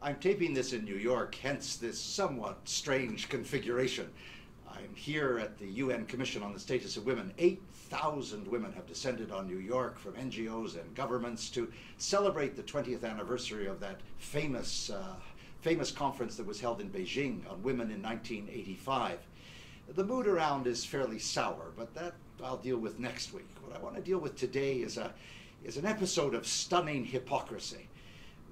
I'm taping this in New York, hence this somewhat strange configuration. I'm here at the UN Commission on the Status of Women. 8,000 women have descended on New York from NGOs and governments to celebrate the 20th anniversary of that famous conference that was held in Beijing on women in 1985. The mood around is fairly sour, but that I'll deal with next week. What I want to deal with today is an episode of stunning hypocrisy.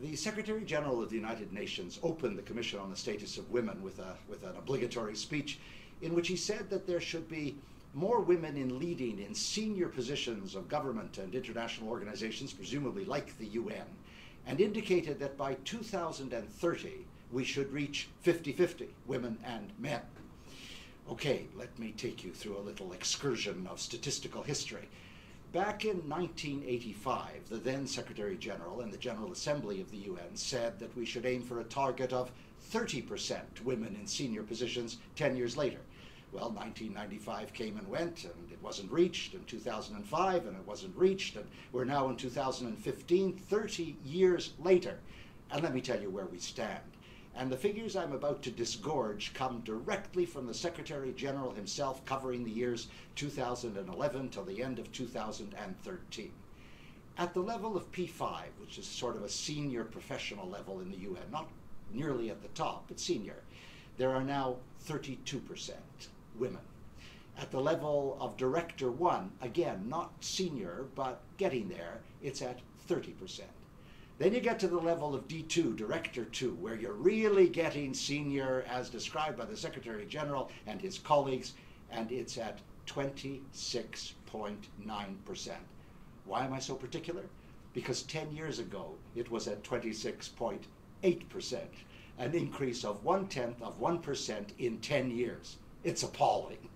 The Secretary General of the United Nations opened the Commission on the Status of Women with an obligatory speech in which he said that there should be more women in senior positions of government and international organizations, presumably like the UN, and indicated that by 2030 we should reach 50-50, women and men. Okay, let me take you through a little excursion of statistical history. Back in 1985, the then Secretary General and the General Assembly of the UN said that we should aim for a target of 30% women in senior positions 10 years later. Well, 1995 came and went, and it wasn't reached, and 2005, and it wasn't reached, and we're now in 2015, 30 years later. And let me tell you where we stand. And the figures I'm about to disgorge come directly from the Secretary General himself, covering the years 2011 till the end of 2013. At the level of P5, which is sort of a senior professional level in the UN, not nearly at the top, but senior, there are now 32% women. At the level of Director 1, again, not senior, but getting there, it's at 30%. Then you get to the level of D2, Director 2, where you're really getting senior as described by the Secretary General and his colleagues, and it's at 26.9%. Why am I so particular? Because 10 years ago, it was at 26.8%, an increase of 0.1% in 10 years. It's appalling.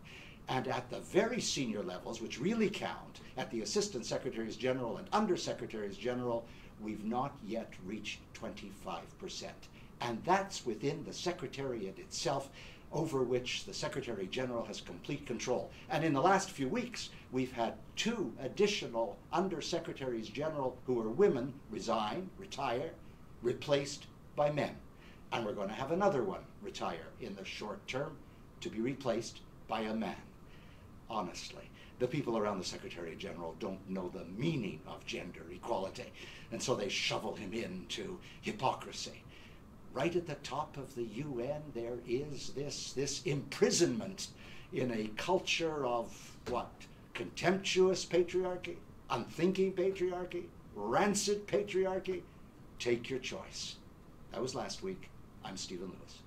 And at the very senior levels, which really count, at the Assistant Secretaries General and Under Secretaries General, we've not yet reached 25%. And that's within the Secretariat itself, over which the Secretary General has complete control. And in the last few weeks, we've had 2 additional Under Secretaries General who are women resign, retire, replaced by men. And we're going to have another one retire in the short term to be replaced by a man. Honestly, the people around the Secretary General don't know the meaning of gender equality, and so they shovel him into hypocrisy. Right at the top of the UN, there is this imprisonment in a culture of what? Contemptuous patriarchy, unthinking patriarchy, rancid patriarchy. Take your choice. That was last week. I'm Stephen Lewis.